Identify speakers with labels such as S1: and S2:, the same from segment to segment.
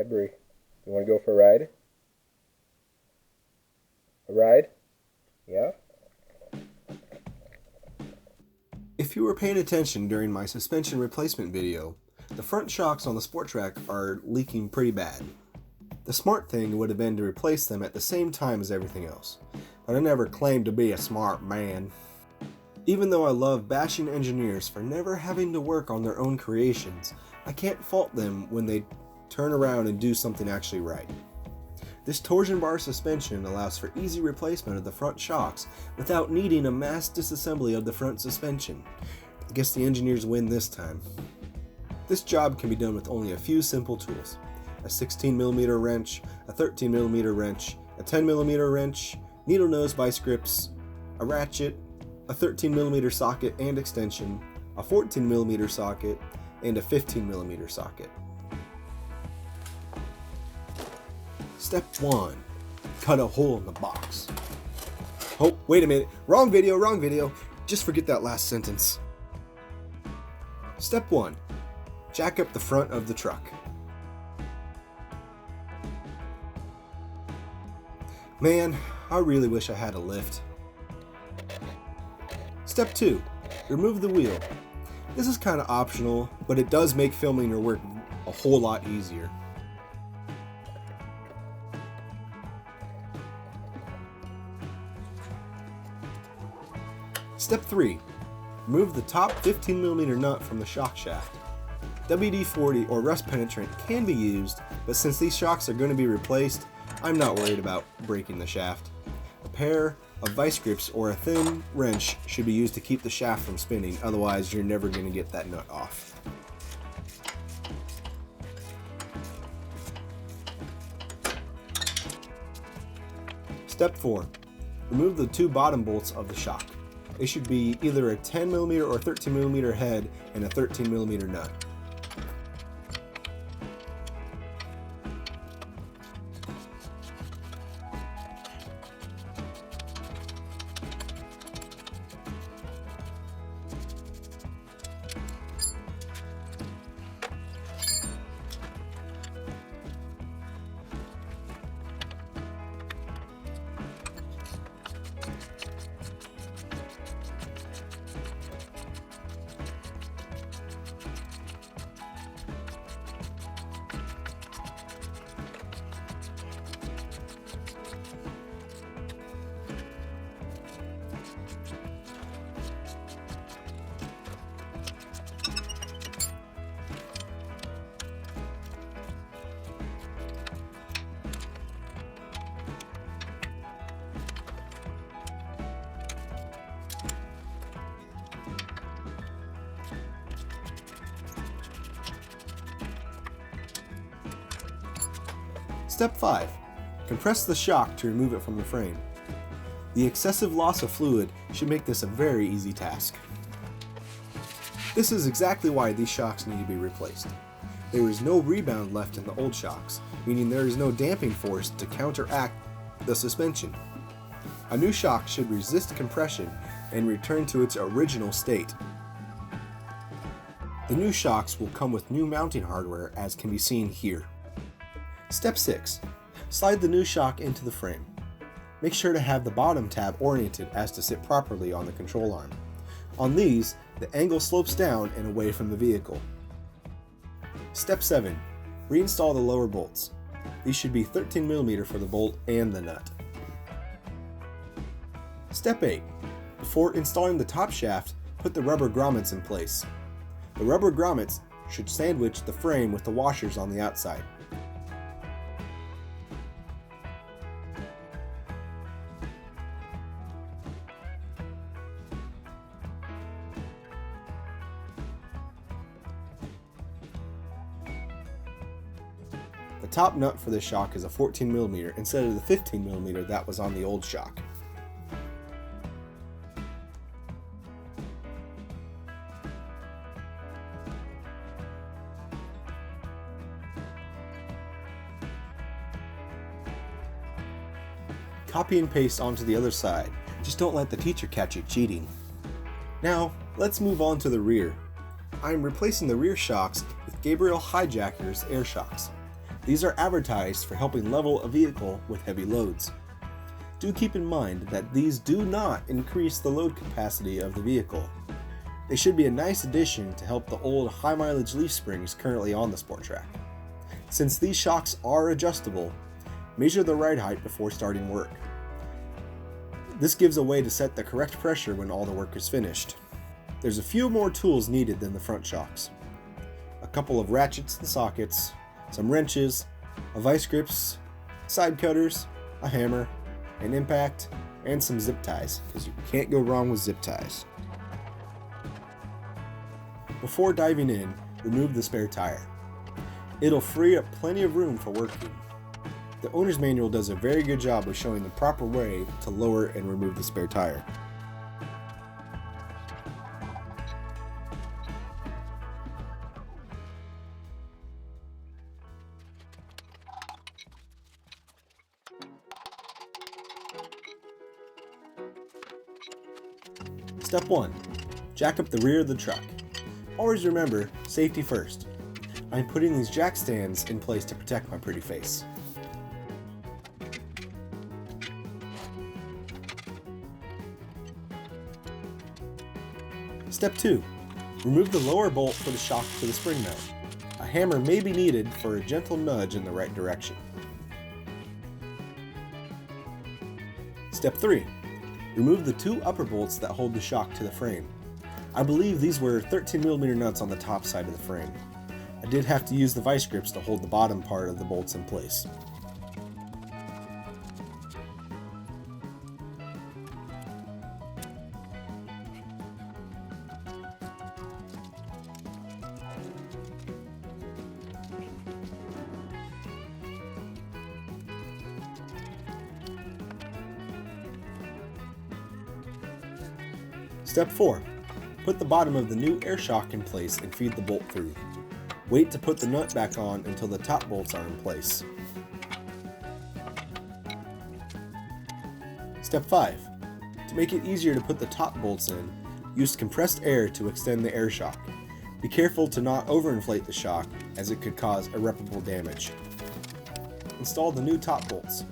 S1: Cadbury. You want to go for a ride? A ride? Yeah?
S2: If you were paying attention during my suspension replacement video, the front shocks on the Sport Trac are leaking pretty bad. The smart thing would have been to replace them at the same time as everything else, but I never claimed to be a smart man. Even though I love bashing engineers for never having to work on their own creations, I can't fault them when they turn around and do something actually right. This torsion bar suspension allows for easy replacement of the front shocks without needing a mass disassembly of the front suspension. I guess the engineers win this time. This job can be done with only a few simple tools: a 16mm wrench, a 13mm wrench, a 10mm wrench, needle nose vice grips, a ratchet, a 13mm socket and extension, a 14mm socket, and a 15mm socket. Step 1. Cut a hole in the box. Oh, wait a minute. Wrong video. Just forget that last sentence. Step 1. Jack up the front of the truck. Man, I really wish I had a lift. Step 2. Remove the wheel. This is kind of optional, but it does make filming your work a whole lot easier. Step 3. Remove the top 15mm nut from the shock shaft. WD-40 or rust penetrant can be used, but since these shocks are going to be replaced, I'm not worried about breaking the shaft. A pair of vice grips or a thin wrench should be used to keep the shaft from spinning, otherwise you're never going to get that nut off. Step 4. Remove the two bottom bolts of the shock. It should be either a 10mm or 13mm head and a 13mm nut. Step 5. Compress the shock to remove it from the frame. The excessive loss of fluid should make this a very easy task. This is exactly why these shocks need to be replaced. There is no rebound left in the old shocks, meaning there is no damping force to counteract the suspension. A new shock should resist compression and return to its original state. The new shocks will come with new mounting hardware, as can be seen here. Step 6. Slide the new shock into the frame. Make sure to have the bottom tab oriented as to sit properly on the control arm. On these, the angle slopes down and away from the vehicle. Step 7. Reinstall the lower bolts. These should be 13mm for the bolt and the nut. Step 8. Before installing the top shaft, put the rubber grommets in place. The rubber grommets should sandwich the frame with the washers on the outside. The top nut for this shock is a 14mm instead of the 15mm that was on the old shock. Copy and paste onto the other side. Just don't let the teacher catch you cheating. Now, let's move on to the rear. I am replacing the rear shocks with Gabriel Hijacker's air shocks. These are advertised for helping level a vehicle with heavy loads. Do keep in mind that these do not increase the load capacity of the vehicle. They should be a nice addition to help the old high mileage leaf springs currently on the Sport Trac. Since these shocks are adjustable, measure the ride height before starting work. This gives a way to set the correct pressure when all the work is finished. There's a few more tools needed than the front shocks. A couple of ratchets and sockets, some wrenches, a vice grips, side cutters, a hammer, an impact, and some zip ties, because you can't go wrong with zip ties. Before diving in, remove the spare tire. It'll free up plenty of room for working. The owner's manual does a very good job of showing the proper way to lower and remove the spare tire. Step 1. Jack up the rear of the truck. Always remember, safety first. I'm putting these jack stands in place to protect my pretty face. Step 2. Remove the lower bolt for the shock for the spring mount. A hammer may be needed for a gentle nudge in the right direction. Step 3. Remove the 2 upper bolts that hold the shock to the frame. I believe these were 13mm nuts on the top side of the frame. I did have to use the vice grips to hold the bottom part of the bolts in place. Step 4. Put the bottom of the new air shock in place and feed the bolt through. Wait to put the nut back on until the top bolts are in place. Step 5. To make it easier to put the top bolts in, use compressed air to extend the air shock. Be careful to not overinflate the shock, as it could cause irreparable damage. Install the new top bolts.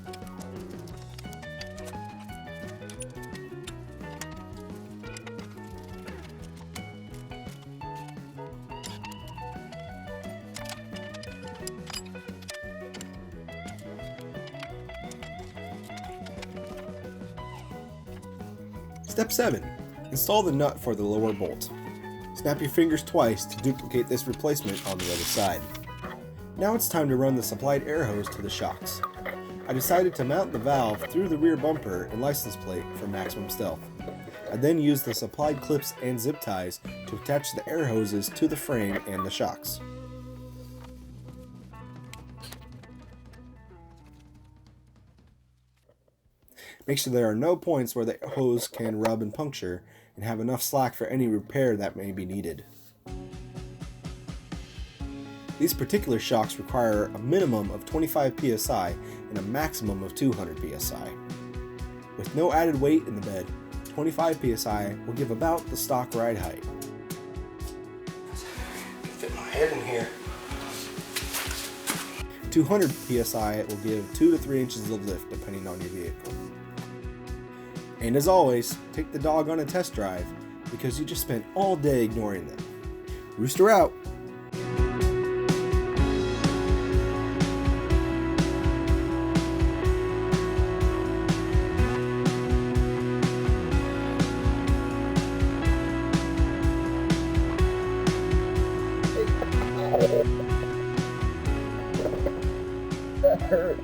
S2: Step 7. Install the nut for the lower bolt. Snap your fingers twice to duplicate this replacement on the other side. Now it's time to run the supplied air hose to the shocks. I decided to mount the valve through the rear bumper and license plate for maximum stealth. I then used the supplied clips and zip ties to attach the air hoses to the frame and the shocks. Make sure there are no points where the hose can rub and puncture, and have enough slack for any repair that may be needed. These particular shocks require a minimum of 25 psi and a maximum of 200 psi. With no added weight in the bed, 25 psi will give about the stock ride height. Fit my head in here. 200 psi will give 2 to 3 inches of lift depending on your vehicle. And as always, take the dog on a test drive because you just spent all day ignoring them. Rooster out!
S1: That hurt.